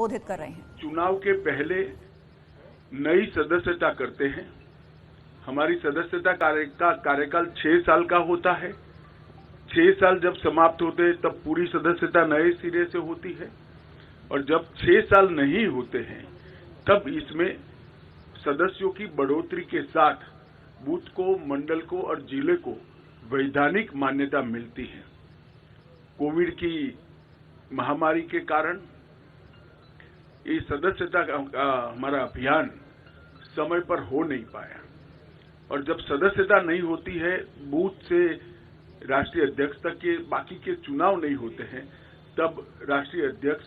संबोधित कर रहे हैं। चुनाव के पहले नई सदस्यता करते हैं। हमारी सदस्यता कार्यकाल 6 साल का होता है। 6 साल जब समाप्त होते हैं तब पूरी सदस्यता नए सिरे से होती है, और जब 6 साल नहीं होते हैं तब इसमें सदस्यों की बढ़ोतरी के साथ बूथ को, मंडल को और जिले को वैधानिक मान्यता मिलती है। कोविड की महामारी के कारण ये सदस्यता का हमारा अभियान समय पर हो नहीं पाया, और जब सदस्यता नहीं होती है, बूथ से राष्ट्रीय अध्यक्ष तक के बाकी के चुनाव नहीं होते हैं, तब राष्ट्रीय अध्यक्ष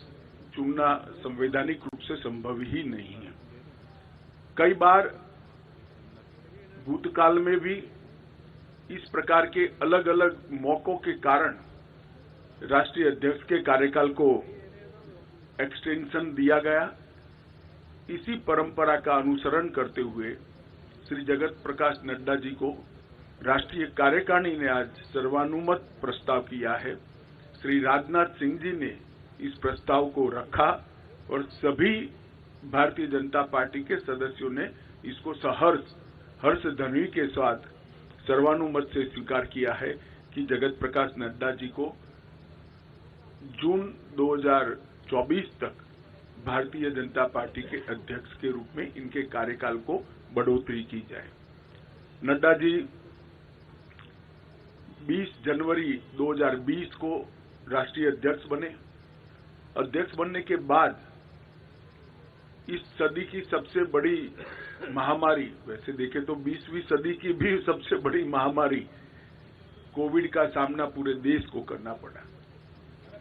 चुनना संवैधानिक रूप से संभव ही नहीं है। कई बार भूतकाल में भी इस प्रकार के अलग अलग मौकों के कारण राष्ट्रीय अध्यक्ष के कार्यकाल को एक्सटेंशन दिया गया। इसी परंपरा का अनुसरण करते हुए श्री जगत प्रकाश नड्डा जी को राष्ट्रीय कार्यकारिणी ने आज सर्वानुमत प्रस्ताव किया है। श्री राजनाथ सिंह जी ने इस प्रस्ताव को रखा और सभी भारतीय जनता पार्टी के सदस्यों ने इसको हर्ष ध्वनि के साथ सर्वानुमत से स्वीकार किया है कि जगत प्रकाश नड्डा जी को जून 2024 तक भारतीय जनता पार्टी के अध्यक्ष के रूप में इनके कार्यकाल को बढ़ोतरी की जाए। नड्डा जी 20 जनवरी 2020 को राष्ट्रीय अध्यक्ष बने। अध्यक्ष बनने के बाद इस सदी की सबसे बड़ी महामारी, वैसे देखें तो 20वीं सदी की भी सबसे बड़ी महामारी कोविड का सामना पूरे देश को करना पड़ा,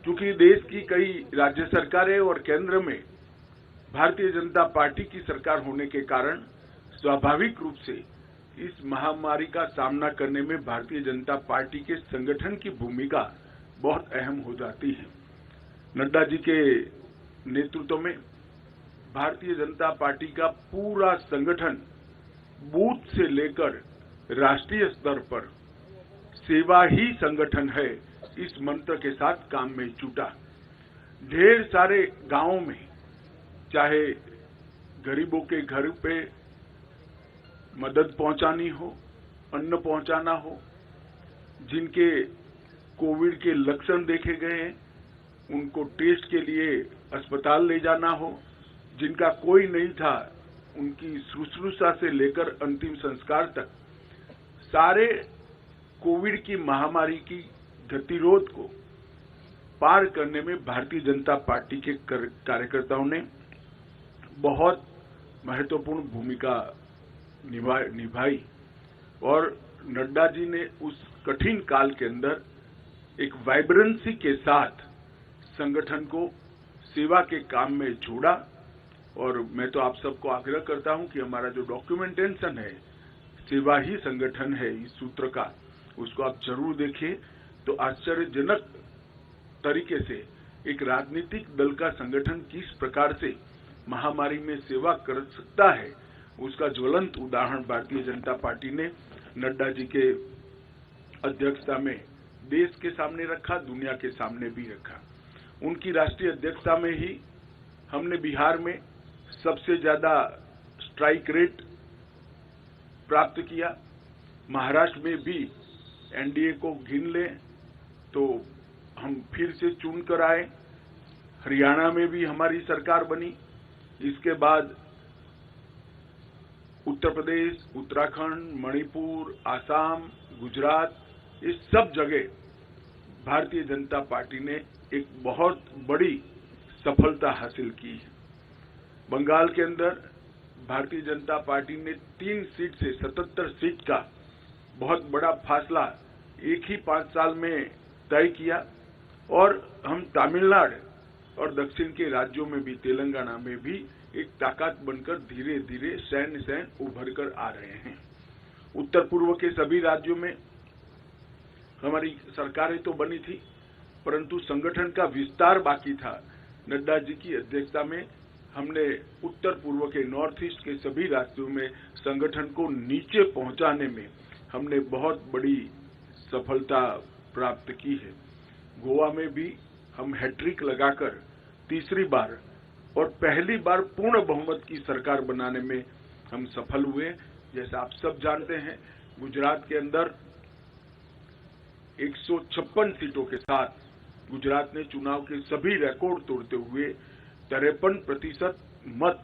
क्योंकि देश की कई राज्य सरकारें और केंद्र में भारतीय जनता पार्टी की सरकार होने के कारण स्वाभाविक रूप से इस महामारी का सामना करने में भारतीय जनता पार्टी के संगठन की भूमिका बहुत अहम हो जाती है। नड्डा जी के नेतृत्व में भारतीय जनता पार्टी का पूरा संगठन बूथ से लेकर राष्ट्रीय स्तर पर सेवा ही संगठन है, इस मंत्र के साथ काम में जुटा। ढेर सारे गांवों में चाहे गरीबों के घर पे मदद पहुंचानी हो, अन्न पहुंचाना हो, जिनके कोविड के लक्षण देखे गए हैं उनको टेस्ट के लिए अस्पताल ले जाना हो, जिनका कोई नहीं था उनकी शुश्रूषा से लेकर अंतिम संस्कार तक सारे कोविड की महामारी की गतिरोध को पार करने में भारतीय जनता पार्टी के कार्यकर्ताओं ने बहुत महत्वपूर्ण भूमिका निभाई, और नड्डा जी ने उस कठिन काल के अंदर एक वाइब्रेंसी के साथ संगठन को सेवा के काम में जोड़ा। और मैं तो आप सबको आग्रह करता हूं कि हमारा जो डॉक्यूमेंटेशन है, सेवा ही संगठन है, इस सूत्र का, उसको आप जरूर देखिए। तो आश्चर्यजनक तरीके से एक राजनीतिक दल का संगठन किस प्रकार से महामारी में सेवा कर सकता है, उसका ज्वलंत उदाहरण भारतीय जनता पार्टी ने नड्डा जी के अध्यक्षता में देश के सामने रखा, दुनिया के सामने भी रखा। उनकी राष्ट्रीय अध्यक्षता में ही हमने बिहार में सबसे ज्यादा स्ट्राइक रेट प्राप्त किया। महाराष्ट्र में भी एनडीए को गिन लें तो हम फिर से चुन कर आए। हरियाणा में भी हमारी सरकार बनी। इसके बाद उत्तर प्रदेश, उत्तराखंड, मणिपुर, आसाम, गुजरात, इस सब जगह भारतीय जनता पार्टी ने एक बहुत बड़ी सफलता हासिल की है। बंगाल के अंदर भारतीय जनता पार्टी ने 3 सीट से 77 सीट का बहुत बड़ा फासला एक ही 5 साल में तय किया, और हम तमिलनाडु और दक्षिण के राज्यों में भी, तेलंगाना में भी एक ताकत बनकर धीरे धीरे सैन्य उभर कर आ रहे हैं। उत्तर पूर्व के सभी राज्यों में हमारी सरकारें तो बनी थी, परंतु संगठन का विस्तार बाकी था। नड्डा जी की अध्यक्षता में हमने उत्तर पूर्व के नॉर्थ ईस्ट के सभी राज्यों में संगठन को नीचे पहुंचाने में हमने बहुत बड़ी सफलता प्राप्त की है। गोवा में भी हम हैट्रिक लगाकर तीसरी बार और पहली बार पूर्ण बहुमत की सरकार बनाने में हम सफल हुए। जैसा आप सब जानते हैं, गुजरात के अंदर 156 सीटों के साथ गुजरात ने चुनाव के सभी रिकॉर्ड तोड़ते हुए 53% मत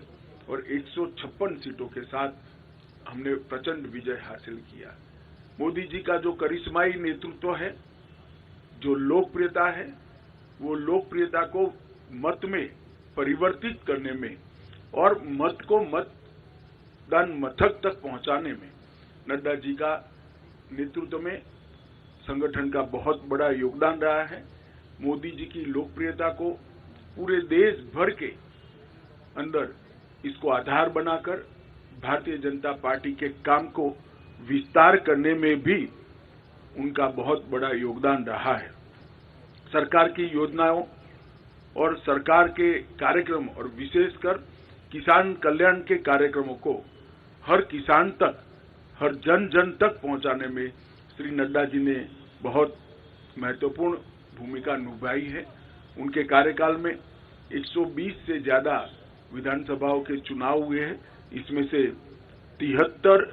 और 156 सीटों के साथ हमने प्रचंड विजय हासिल किया। मोदी जी का जो करिश्माई नेतृत्व है, जो लोकप्रियता है, वो लोकप्रियता को मत में परिवर्तित करने में और मत को मतदान मथक तक पहुंचाने में नड्डा जी का नेतृत्व में संगठन का बहुत बड़ा योगदान रहा है। मोदी जी की लोकप्रियता को पूरे देश भर के अंदर इसको आधार बनाकर भारतीय जनता पार्टी के काम को विस्तार करने में भी उनका बहुत बड़ा योगदान रहा है। सरकार की योजनाओं और सरकार के कार्यक्रम और विशेषकर किसान कल्याण के कार्यक्रमों को हर किसान तक, हर जन जन तक पहुंचाने में श्री नड्डा जी ने बहुत महत्वपूर्ण भूमिका निभाई है। उनके कार्यकाल में 120 से ज्यादा विधानसभाओं के चुनाव हुए हैं। इसमें से 73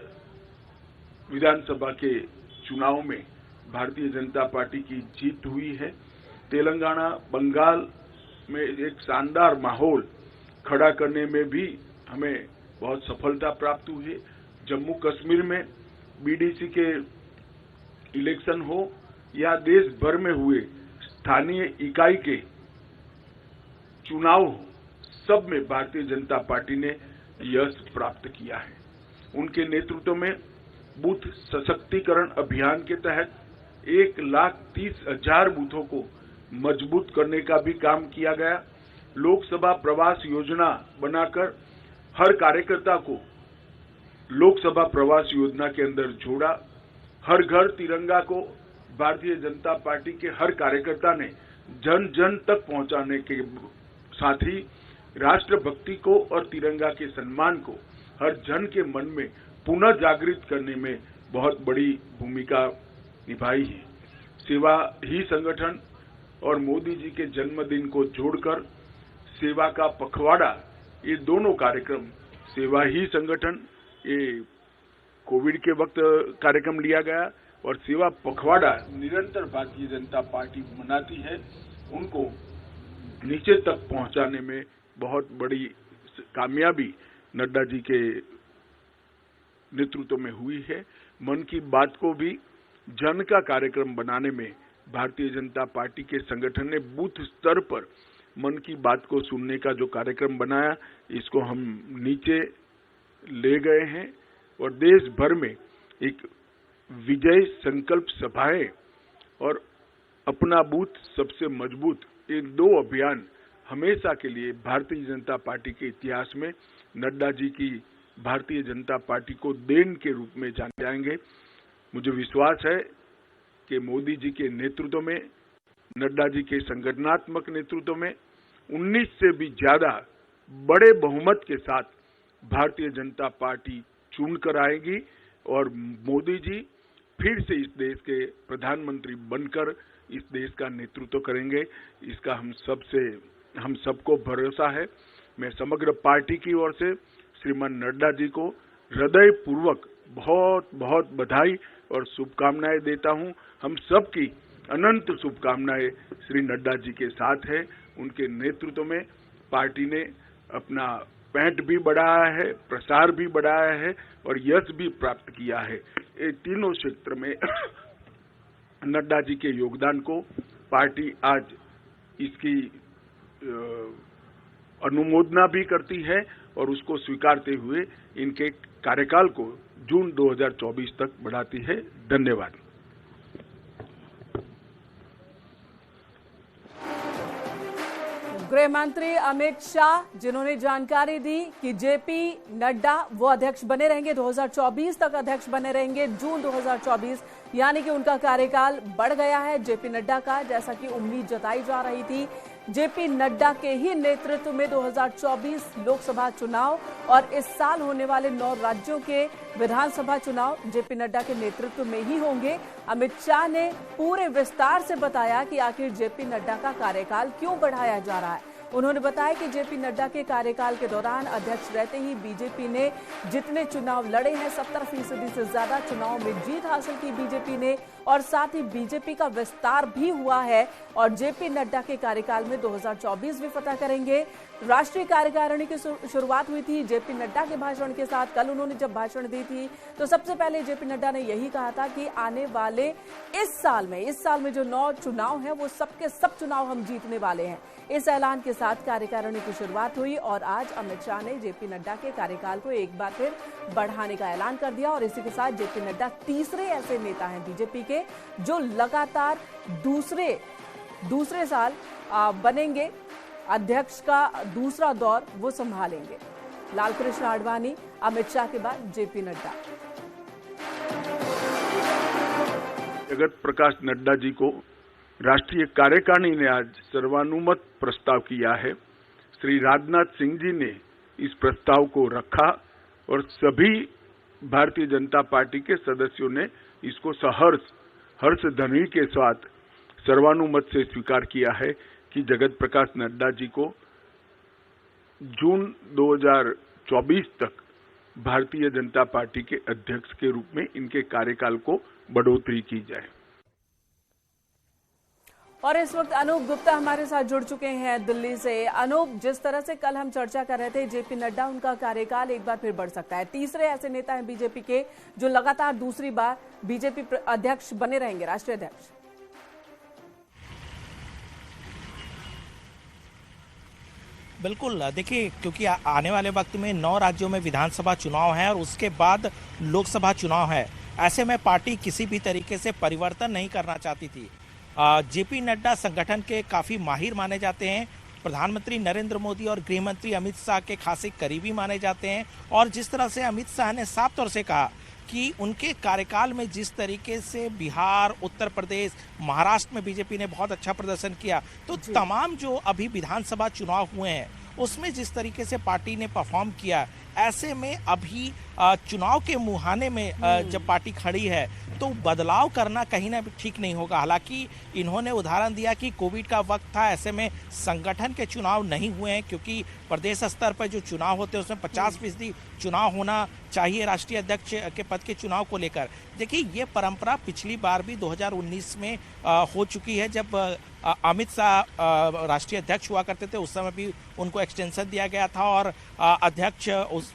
विधानसभा के चुनाव में भारतीय जनता पार्टी की जीत हुई है। तेलंगाना, बंगाल में एक शानदार माहौल खड़ा करने में भी हमें बहुत सफलता प्राप्त हुई है। जम्मू कश्मीर में बीडीसी के इलेक्शन हो या देश भर में हुए स्थानीय इकाई के चुनाव हो, सब में भारतीय जनता पार्टी ने यश प्राप्त किया है। उनके नेतृत्व में बूथ सशक्तिकरण अभियान के तहत 1,30,000 बूथों को मजबूत करने का भी काम किया गया। लोकसभा प्रवास योजना बनाकर हर कार्यकर्ता को लोकसभा प्रवास योजना के अंदर जोड़ा। हर घर तिरंगा को भारतीय जनता पार्टी के हर कार्यकर्ता ने जन जन तक पहुंचाने के साथ ही राष्ट्रभक्ति को और तिरंगा के सम्मान को हर जन के मन में पुनः जागृत करने में बहुत बड़ी भूमिका निभाई है। सेवा ही संगठन और मोदी जी के जन्मदिन को जोड़कर सेवा का पखवाड़ा, ये दोनों कार्यक्रम, सेवा ही संगठन ये कोविड के वक्त कार्यक्रम लिया गया और सेवा पखवाड़ा निरंतर भारतीय जनता पार्टी मनाती है, उनको नीचे तक पहुंचाने में बहुत बड़ी कामयाबी नड्डा जी के नेतृत्व में हुई है। मन की बात को भी जन का कार्यक्रम बनाने में भारतीय जनता पार्टी के संगठन ने बूथ स्तर पर मन की बात को सुनने का जो कार्यक्रम बनाया, इसको हम नीचे ले गए हैं और देश भर में एक विजय संकल्प सभाएं और अपना बूथ सबसे मजबूत, ये दो अभियान हमेशा के लिए भारतीय जनता पार्टी के इतिहास में नड्डा जी की भारतीय जनता पार्टी को देन के रूप में जाने जाएंगे। मुझे विश्वास है कि मोदी जी के नेतृत्व में, नड्डा जी के संगठनात्मक नेतृत्व में 19 से भी ज्यादा बड़े बहुमत के साथ भारतीय जनता पार्टी चुनकर आएगी और मोदी जी फिर से इस देश के प्रधानमंत्री बनकर इस देश का नेतृत्व करेंगे। इसका हम सबको भरोसा है। मैं समग्र पार्टी की ओर से श्रीमान नड्डा जी को हृदय पूर्वक बहुत बहुत बधाई और शुभकामनाएं देता हूं। हम सबकी अनंत शुभकामनाएं श्री नड्डा जी के साथ है। उनके नेतृत्व में पार्टी ने अपना पैठ भी बढ़ाया है, प्रसार भी बढ़ाया है और यश भी प्राप्त किया है। ये तीनों क्षेत्र में नड्डा जी के योगदान को पार्टी आज इसकी अनुमोदना भी करती है और उसको स्वीकारते हुए इनके कार्यकाल को जून 2024 तक बढ़ाती है। धन्यवाद। गृह मंत्री अमित शाह, जिन्होंने जानकारी दी कि जेपी नड्डा वो अध्यक्ष बने रहेंगे, 2024 तक अध्यक्ष बने रहेंगे, जून 2024, यानी कि उनका कार्यकाल बढ़ गया है जेपी नड्डा का, जैसा कि उम्मीद जताई जा रही थी। जेपी नड्डा के ही नेतृत्व में 2024 लोकसभा चुनाव और इस साल होने वाले 9 राज्यों के विधानसभा चुनाव जेपी नड्डा के नेतृत्व में ही होंगे। अमित शाह ने पूरे विस्तार से बताया कि आखिर जेपी नड्डा का कार्यकाल क्यों बढ़ाया जा रहा है। उन्होंने बताया कि जेपी नड्डा के कार्यकाल के दौरान अध्यक्ष रहते ही बीजेपी ने जितने चुनाव लड़े हैं 70% से ज्यादा चुनाव में जीत हासिल की बीजेपी ने, और साथ ही बीजेपी का विस्तार भी हुआ है और जेपी नड्डा के कार्यकाल में 2024 भी फतह करेंगे। राष्ट्रीय कार्यकारिणी की शुरुआत हुई थी जेपी नड्डा के भाषण के साथ। कल उन्होंने जब भाषण दी थी तो सबसे पहले जेपी नड्डा ने यही कहा था कि आने वाले इस साल में जो 9 चुनाव हैं वो सबके सब चुनाव हम जीतने वाले हैं। इस ऐलान के साथ कार्यकारिणी की शुरुआत हुई और आज अमित शाह ने जेपी नड्डा के कार्यकाल को एक बार फिर बढ़ाने का ऐलान कर दिया और इसी के साथ जेपी नड्डा तीसरे ऐसे नेता हैं बीजेपी के जो लगातार दूसरे साल बनेंगे, अध्यक्ष का दूसरा दौर वो संभालेंगे। लालकृष्ण आडवाणी, अमित शाह के बाद जेपी नड्डा। जगत प्रकाश नड्डा जी को राष्ट्रीय कार्यकारिणी ने आज सर्वानुमत प्रस्ताव किया है। श्री राजनाथ सिंह जी ने इस प्रस्ताव को रखा और सभी भारतीय जनता पार्टी के सदस्यों ने इसको हर्ष ध्वनि के साथ सर्वानुमत से स्वीकार किया है कि जगत प्रकाश नड्डा जी को जून 2024 तक भारतीय जनता पार्टी के अध्यक्ष के रूप में इनके कार्यकाल को बढ़ोतरी की जाए। और इस वक्त अनूप गुप्ता हमारे साथ जुड़ चुके हैं दिल्ली से। अनूप, जिस तरह से कल हम चर्चा कर रहे थे जेपी नड्डा उनका कार्यकाल एक बार फिर बढ़ सकता है, तीसरे ऐसे नेता हैं बीजेपी के जो लगातार दूसरी बार बीजेपी अध्यक्ष बने रहेंगे, राष्ट्रीय अध्यक्ष। बिल्कुल, देखिए क्योंकि आने वाले वक्त में 9 राज्यों में विधानसभा चुनाव है और उसके बाद लोकसभा चुनाव है। ऐसे में पार्टी किसी भी तरीके से परिवर्तन नहीं करना चाहती थी। जेपी नड्डा संगठन के काफ़ी माहिर माने जाते हैं, प्रधानमंत्री नरेंद्र मोदी और गृह मंत्री अमित शाह के खासे करीबी माने जाते हैं। और जिस तरह से अमित शाह ने साफ तौर से कहा कि उनके कार्यकाल में जिस तरीके से बिहार, उत्तर प्रदेश, महाराष्ट्र में बीजेपी ने बहुत अच्छा प्रदर्शन किया, तो तमाम जो अभी विधानसभा चुनाव हुए हैं उसमें जिस तरीके से पार्टी ने परफॉर्म किया, ऐसे में अभी चुनाव के मुहाने में जब पार्टी खड़ी है तो बदलाव करना कहीं ना ठीक नहीं होगा। हालांकि इन्होंने उदाहरण दिया कि कोविड का वक्त था, ऐसे में संगठन के चुनाव नहीं हुए हैं क्योंकि प्रदेश स्तर पर जो चुनाव होते हैं उसमें 50% चुनाव होना चाहिए राष्ट्रीय अध्यक्ष के पद के चुनाव को लेकर। देखिए, ये परंपरा पिछली बार भी 2019 में हो चुकी है जब अमित शाह राष्ट्रीय अध्यक्ष हुआ करते थे, उस समय भी उनको एक्सटेंशन दिया गया था और अध्यक्ष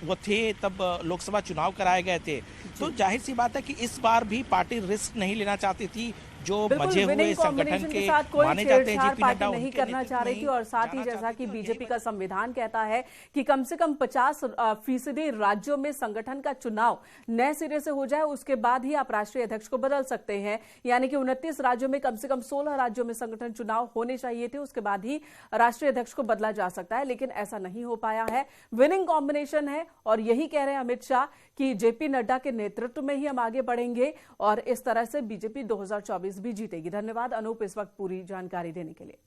वो थे तब लोकसभा चुनाव कराए गए थे। तो जाहिर सी बात है कि इस बार भी पार्टी रिस्क नहीं लेना चाहती थी। जो मजे हुए संगठन के माने जाते हैं जेपी नड्डा नहीं करना चाह रही थी और साथ ही जैसा कि बीजेपी का संविधान कहता है कि कम से कम 50% राज्यों में संगठन का चुनाव नए सिरे से हो जाए, उसके बाद ही आप राष्ट्रीय अध्यक्ष को बदल सकते हैं। यानी कि 29 राज्यों में कम से कम 16 राज्यों में संगठन चुनाव होने चाहिए थे, उसके बाद ही राष्ट्रीय अध्यक्ष को बदला जा सकता है, लेकिन ऐसा नहीं हो पाया है। विनिंग कॉम्बिनेशन है और यही कह रहे हैं अमित शाह कि जेपी नड्डा के नेतृत्व में ही हम आगे बढ़ेंगे और इस तरह से बीजेपी 2024 भी जीतेगी। धन्यवाद अनूप इस वक्त पूरी जानकारी देने के लिए।